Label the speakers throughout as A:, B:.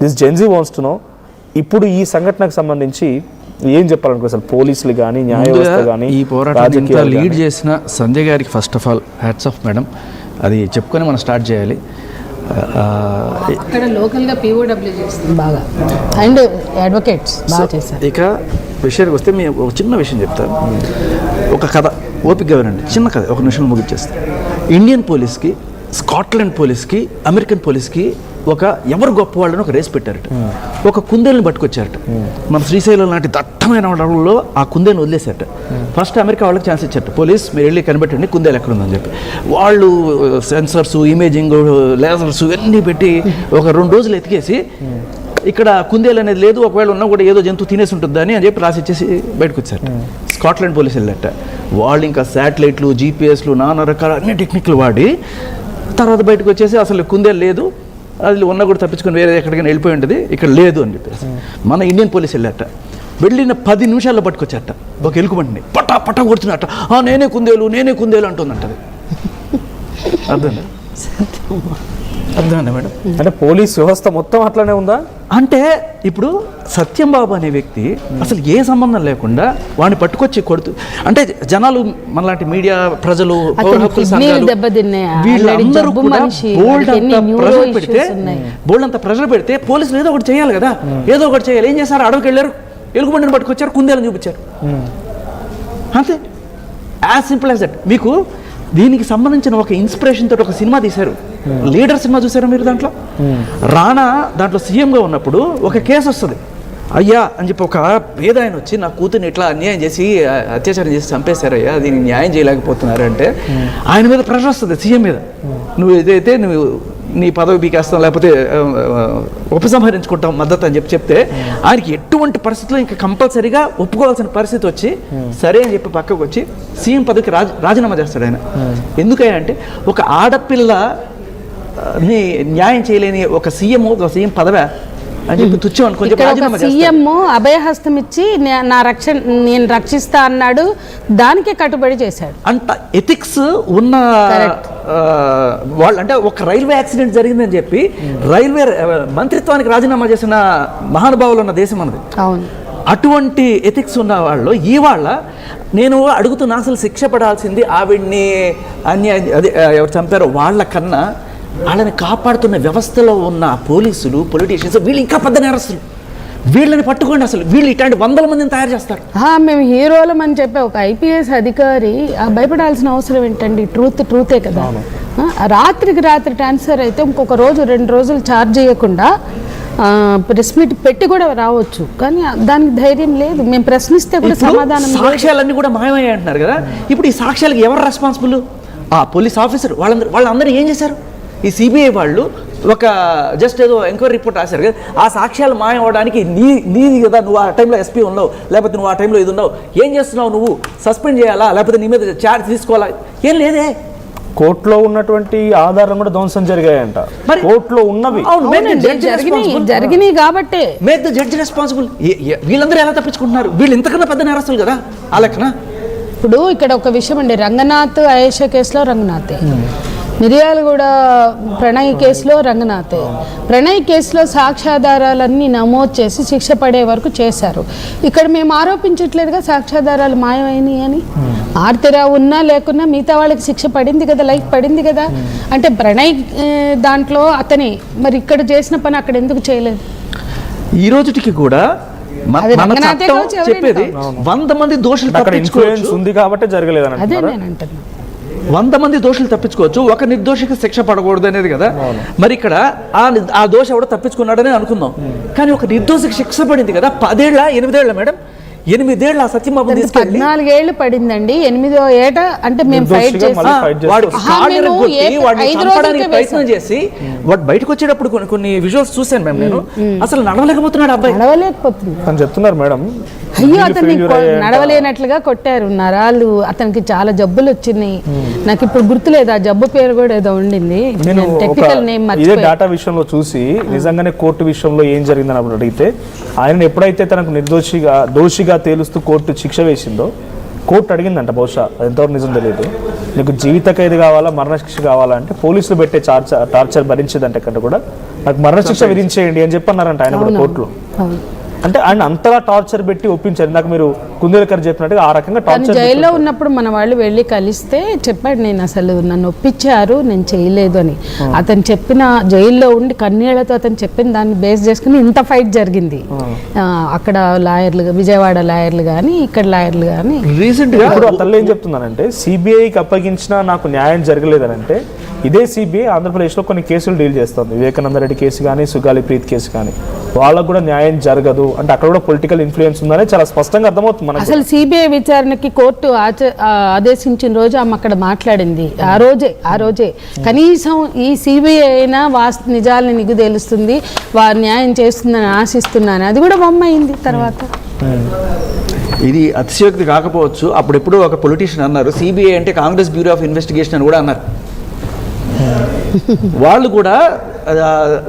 A: This Gen Z wants to know, ఇప్పుడు ఈ సంఘటనకు సంబంధించి ఏం చెప్పాలనుకో అసలు పోలీసులు కానీ న్యాయ వ్యవస్థ కానీ
B: ఈ పోరాటం లీడ్ చేసిన సంజయ్ గారికి first of all hats off madam. అది చెప్పుకొని మనం స్టార్ట్ చేయాలి.
C: అక్కడ లోకల్గా POW చేస్తుంది బాగా, అండ్ అడ్వకేట్స్ బాగా చేశారు.
B: ఇక విషయానికి వస్తే మేము ఒక చిన్న విషయం చెప్తాను. ఒక కథ ఓపికగా వినండి, చిన్న కథ, ఒక నిమిషంలో ముగిచ్చేస్తాను. ఇండియన్ పోలీస్కి, స్కాట్లాండ్ పోలీస్కి, అమెరికన్ పోలీస్కి ఒక ఎవరు గొప్ప వాళ్ళని ఒక రేస్ పెట్టారట. ఒక కుందేలుని పట్టుకొచ్చారట. మన శ్రీశైలం లాంటి దట్టమైన అడవుల్లో ఆ కుందేలుని వదిలేశారట. ఫస్ట్ అమెరికా వాళ్ళకి ఛాన్స్ ఇచ్చారట, పోలీస్ మీరు వెళ్ళి కనిపెట్టండి కుందేలు ఎక్కడ ఉందని చెప్పి. వాళ్ళు సెన్సర్స్, ఇమేజింగ్, లేజర్స్ ఇవన్నీ పెట్టి ఒక 2 రోజులు ఎతికేసి ఇక్కడ కుందేలు అనేది లేదు, ఒకవేళ ఉన్నా కూడా ఏదో జంతువు తినేసి ఉంటుందని అని చెప్పి రాసి ఇచ్చేసి బయటకు వచ్చారట. స్కాట్లాండ్ పోలీసు వెళ్ళారట. వాళ్ళు ఇంకా శాటిలైట్లు, GPSలు, నానా రకాల అన్ని టెక్నిక్లు వాడి తర్వాత బయటకు వచ్చేసి అసలు కుందేలు లేదు, అది ఉన్నా కూడా తప్పించుకొని వేరే ఎక్కడికైనా వెళ్ళిపోయి ఉంటుంది, ఇక్కడ లేదు అని చెప్పేసి మన ఇండియన్ పోలీసు వెళ్ళారట. వెళ్ళిన 10 నిమిషాల్లో పట్టుకొచ్చారట ఒక ఎలుకబంటిని, పటా పటా కొడుతున్నట్ట. నేనే కుందేలు అంటుందంటది. అర్థమైందా మేడం?
A: అంటే పోలీస్ వ్యవస్థ మొత్తం అట్లానే ఉందా?
B: అంటే ఇప్పుడు సత్యం బాబు అనే వ్యక్తి అసలు ఏ సంబంధం లేకుండా వాడిని పట్టుకొచ్చి కొడుతూ, అంటే జనాలు మనలాంటి మీడియా, ప్రజలు, వీళ్ళందరూ కూడా బోల్డ్ అంత ప్రెజర్ పెడితే పోలీసులు ఏదో ఒకటి చేయాలి కదా, ఏదో ఒకటి చేయాలి. ఏం చేశారు? అడవికి వెళ్ళారు, ఎలుగుబండిని పట్టుకొచ్చారు, కుందేలను చూపించారు, అంతే. As simple as that. మీకు దీనికి సంబంధించిన ఒక ఇన్స్పిరేషన్ తోటి ఒక సినిమా తీశారు, లీడర్ సినిమా చూసారా మీరు? దాంట్లో రాణా దాంట్లో సీఎంగా ఉన్నప్పుడు ఒక కేసు వస్తుంది. అయ్యా అని చెప్పి ఒక పేద ఆయన వచ్చి నా కూతుర్ని ఇట్లా అన్యాయం చేసి అత్యాచారం చేసి చంపేశారయ్యా, దీనికి న్యాయం చేయలేకపోతున్నారు అంటే ఆయన మీద ప్రెషర్ వస్తుంది సీఎం మీద. నువ్వు ఏదైతే నువ్వు నీ పదవి పీకేస్తాం లేకపోతే ఉపసంహరించుకుంటాం మద్దతు అని చెప్తే ఆయనకి ఎటువంటి పరిస్థితుల్లో ఇంకా కంపల్సరీగా ఒప్పుకోవాల్సిన పరిస్థితి వచ్చి సరే అని చెప్పి పక్కకు వచ్చి సీఎం పదవికి రాజీనామా చేస్తాడు ఆయన. ఎందుకైనా అంటే ఒక ఆడపిల్లని న్యాయం చేయలేని ఒక సీఎం పదవి అని చెప్పి తుచ్చం అనుకోని
C: సీఎం అభయహస్తం ఇచ్చి నేను రక్షిస్తా అన్నాడు, దానికే కట్టుబడి చేశాడు.
B: అంత ఎథిక్స్ ఉన్న వాళ్ళు, అంటే ఒక రైల్వే యాక్సిడెంట్ జరిగిందని చెప్పి రైల్వే మంత్రిత్వానికి రాజీనామా చేసిన మహానుభావులు ఉన్న దేశం అన్నది.
C: అవును.
B: అటువంటి ఎథిక్స్ ఉన్న వాళ్ళు ఇవాళ నేను అడుగుతున్నా, అసలు శిక్ష పడాల్సింది ఆవిడ్ని అదే ఎవరు చంపారో వాళ్ళ కన్నా వాళ్ళని కాపాడుతున్న వ్యవస్థలో ఉన్న పోలీసులు, పొలిటీషియన్స్ వీళ్ళు ఇంకా పెద్ద నేరస్తులు. వీళ్ళని పట్టుకోండి. అసలు వీళ్ళు ఇట్లాంటి 100 మందిని తయారు చేస్తారు.
C: మేము హీరోలం అని చెప్పి ఒక IPS అధికారి భయపడాల్సిన అవసరం ఏంటండి? ట్రూతే కదా. రాత్రికి రాత్రి ట్రాన్స్ఫర్ అయితే ఇంకొక రోజు 2 రోజులు ఛార్జ్ చేయకుండా ప్రెస్ మీట్ పెట్టి కూడా రావచ్చు, కానీ దానికి ధైర్యం లేదు. మేము ప్రశ్నిస్తే కూడా సమాధానం.
B: సాక్ష్యాలన్నీ కూడా మాయమయ్యాయి అంటున్నారు కదా. ఇప్పుడు ఈ సాక్ష్యాలకు ఎవరు రెస్పాన్సిబుల్? Police officer. వాళ్ళందరూ ఏం చేశారు? ఈ CBI వాళ్ళు ఒక జస్ట్ ఏదో ఎంక్వైరీ రిపోర్ట్ రాశారు కదా, ఆ సాక్ష్యాలు మాయం అవడానికి నీది కదా, నువ్వు ఆ టైంలో SP ఉన్నావు, లేకపోతే నువ్వు ఆ టైంలో ఇది ఉన్నావు, ఏం చేస్తున్నావు? నువ్వు సస్పెండ్ చేయాలా, లేకపోతే నీ మీద ఛార్జ్ తీసుకోవాలా? ఏం లేదే.
A: కోర్టులో ఉన్నటువంటి ఆధారం కూడా ధ్వంసం జరిగాయంట. మరి కోర్టులో ఉన్నవి
C: జరిగినాయి కాబట్టి
B: మేక్ ద జడ్జి రెస్పాన్సిబుల్. వీళ్ళందరూ ఎలా తప్పించుకుంటున్నారు? వీళ్ళు ఇంతకన్నా పెద్ద నేరస్తులు కదా ఆ లెక్కన.
C: ఇప్పుడు ఇక్కడ ఒక విషయం అండి, రంగనాథ్ అయేషా కేసులో రంగనాథే, మిర్యాలగూడ ప్రణయ్ కేసులో రంగనాథే. ప్రణయ్ కేసులో సాక్ష్యాధారాలన్నీ నమోదు చేసి శిక్ష పడే వరకు చేశారు. ఇక్కడ మేము ఆరోపించట్లేదుగా సాక్ష్యాధారాలు మాయమైనాయి అని. ఆర్తిరా ఉన్నా లేకున్నా మిగతా వాళ్ళకి శిక్ష పడింది కదా, లైఫ్ పడింది కదా. అంటే ప్రణయ్ దాంట్లో అతనే, మరి ఇక్కడ చేసిన పని అక్కడ ఎందుకు చేయలేదు?
B: ఈ రోజుకి కూడా చెప్పేది 100 మంది దోషులు తప్పించుకోవచ్చు
A: ఉంది కాబట్టి జరగలేదు.
C: అదే నేను అంటున్నా,
B: 100 మంది దోషులు తప్పించుకోవచ్చు, ఒక నిర్దోషికి శిక్ష పడకూడదు అనేది కదా. మరి ఇక్కడ ఆ దోష ఎవడో తప్పించుకున్నాడని అనుకుందాం, కానీ ఒక నిర్దోషికి శిక్ష పడింది కదా. 10 ఏళ్ళ 8 ఏళ్ళ మేడం, 8 ఏళ్ళ సత్యబాబు
C: 14 ఏళ్ళు పడిందండి. 8వ ఏట అంటే మేము ఫైట్ చేసి
B: ప్రయత్నం చేసి వాడు బయటకు వచ్చేటప్పుడు కొన్ని విజువల్స్ చూశాను మేము. నేను అసలు నడవలేకపోతున్నాడు అబ్బాయి,
C: నడవలేకపోతుంది
A: చెప్తున్నారు మేడం.
C: అయ్యో అతన్ని నడవలేనట్లుగా కొట్టారు, నరాలు, అతనికి చాలా జబ్బులు వచ్చినాయి. నాకు ఇప్పుడు గుర్తులేదు ఆ జబ్బు పేరు కూడా ఏదో ఉండింది, టెక్నికల్ నేమ్ మర్చిపోయాను.
A: ఇదే డేటా విషయంలో చూసి నిజంగానే కోర్టు విషయంలో ఏం జరిగిందని అప్పుడు అడిగితే, ఆయన ఎప్పుడైతే తనకు దోషిగా తేలుస్తూ కోర్టు శిక్ష వేసిందో కోర్టు అడిగిందంట, బహుశా ఎంతవరకు నిజం తెలియదు, నీకు జీవిత ఖైదు కావాలా మరణశిక్ష కావాలా అంటే పోలీసులు పెట్టే టార్చర్ భరించేదంటే కంటే కూడా నాకు మరణశిక్ష విధించేయండి అని చెప్పన్నారంట ఆయన కూడా కోర్టులో. అంటే ఆయన అంతలా టార్చర్ పెట్టి ఒప్పించారు. ఇందాక మీరు కుందేలకర్ చెప్పినట్టుగా ఆ రకంగా టార్చర్.
C: జైల్లో ఉన్నప్పుడు మన వాళ్ళు వెళ్ళి కలిస్తే చెప్పాడు, నేను అసలు నన్ను ఒప్పించారు, నేను చేయలేదు అని. అతను చెప్పిన జైల్లో ఉండి కన్నీళ్లతో అతను చెప్పిన దాన్ని బేస్ చేసుకుని ఇంత ఫైట్ జరిగింది. అక్కడ లాయర్లు, విజయవాడ లాయర్లు కానీ ఇక్కడ లాయర్లు కానీ.
B: రీసెంట్గా
A: ఇప్పుడు ఆ తల్లి ఏం చెప్తున్నానంటే సిబిఐకి అప్పగించినా నాకు న్యాయం జరగలేదని అంటే, ఇదే సిబిఐ ఆంధ్రప్రదేశ్లో కొన్ని కేసులు డీల్ చేస్తుంది. వివేకానంద రెడ్డి కేసు కానీ సుగాలి ప్రీత్ కేసు కానీ, వాళ్ళకు కూడా న్యాయం జరగదు అంటే అక్కడ కూడా పొలిటికల్ ఇన్ఫ్లుయెన్స్ ఉందని చాలా స్పష్టంగా అర్థమవుతుంది మనకు.
C: అసలు సిబిఐ విచారణకి కోర్టు ఆదేశించిన రోజు ఆమె అక్కడ మాట్లాడింది. ఆ రోజే కనీసం ఈ సిబిఐ అయినా నిజాలని నిగ్గు తేలుస్తుంది, వారు న్యాయం చేస్తుందని ఆశిస్తున్నాను. అది కూడా బొమ్మ అయింది తర్వాత.
B: ఇది అతిశయోక్తి కాకపోవచ్చు, అప్పుడెప్పుడు ఒక పొలిటీషియన్ అన్నారు సిబిఐ అంటే కాంగ్రెస్ బ్యూరో ఆఫ్ ఇన్వెస్టిగేషన్ అని కూడా అన్నారు. వాళ్ళు కూడా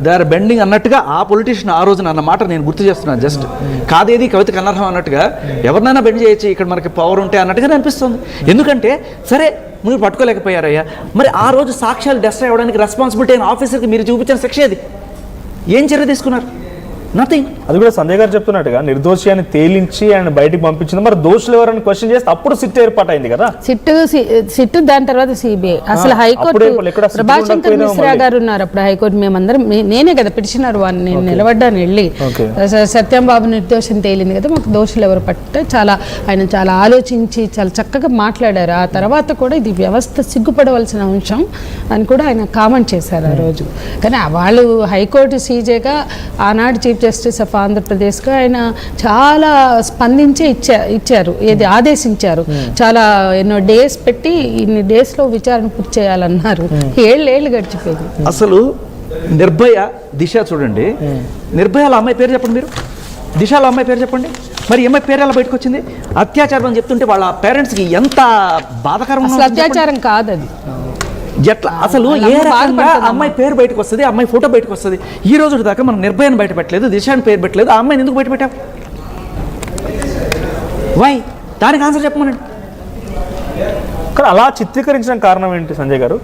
B: దే ఆర్ బెండింగ్ అన్నట్టుగా ఆ పొలిటీషియన్ ఆ రోజున అన్న మాట నేను గుర్తు చేస్తున్నాను. జస్ట్ కాదేది కవితకు అనర్హం అన్నట్టుగా ఎవరినైనా బెండ్ చేయొచ్చు, ఇక్కడ మనకి పవర్ ఉంటే అన్నట్టుగా అనిపిస్తుంది. ఎందుకంటే సరే మీరు పట్టుకోలేకపోయారయ్యా, మరి ఆ రోజు సాక్ష్యాలు డెస్ట్రాయ్ అవ్వడానికి రెస్పాన్సిబిలిటీ అయిన ఆఫీసర్కి మీరు చూపించిన శిక్ష ఏది? ఏం చర్య తీసుకున్నారు? నథింగ్.
A: అది కూడా సంజయ్ గారు చెప్తున్నట్టుగా నిర్దోషి అని తేలించి ఆయన బయటికి పంపించింది. మరి దోషులు ఎవరైనా క్వశ్చన్ చేస్తే అప్పుడు సిట్ ఏర్పాటైంది కదా,
C: సిట్టు దాని తర్వాత సిబిఐ. అసలు హైకోర్టు ప్రభాశంకర్ మిశ్రా గారు ఉన్నారు అప్పుడు హైకోర్టు. మేమందరం నేనే కదా పిలిచినారు వాడిని, నేను నిలబడ్డాను వెళ్ళి. సత్యం బాబు నిర్దోషం తేలింది కదా, మాకు దోషులు ఎవరు పట్టే ఆయన చాలా ఆలోచించి చాలా చక్కగా మాట్లాడారు. ఆ తర్వాత కూడా ఇది వ్యవస్థ సిగ్గుపడవలసిన అంశం అని కూడా ఆయన కామెంట్ చేశారు ఆ రోజు. కానీ వాళ్ళు హైకోర్టు సీజేగా ఆనాడు చీఫ్ జస్టిస్ ఆఫ్ ఆంధ్రప్రదేశ్గా ఆయన చాలా స్పందించి ఇచ్చారు, ఏది ఆదేశించారు. చాలా ఎన్నో డేస్ పెట్టి ఇన్ని డేస్లో విచారణ పూర్తి చేయాలన్నారు. ఏళ్ళు గడిచిపోయింది.
B: అసలు నిర్భయ, దిశ చూడండి. నిర్భయలో అమ్మాయి పేరు చెప్పండి మీరు, దిశలో అమ్మాయి పేరు చెప్పండి. మరి అమ్మాయి పేరు ఎలా బయటకు వచ్చింది? అత్యాచారం అని చెప్తుంటే వాళ్ళ పేరెంట్స్కి ఎంత బాధాకరం.
C: అసలు అత్యాచారం కాదు అది.
B: ఎట్లా అసలు ఏ రకంగా అమ్మాయి పేరు బయటకు వస్తుంది, అమ్మాయి ఫోటో బయటకు వస్తుంది? ఈ రోజు దాకా మనం నిర్భయాన్ని బయట పెట్టలేదు, దిశాని పేరు పెట్టలేదు, ఆ అమ్మాయిని ఎందుకు బయట పెట్టాం? వై? దానికి ఆన్సర్ చెప్పమనండి.
A: అలా చిత్రీకరించిన కారణం ఏంటి సంజయ్ గారు?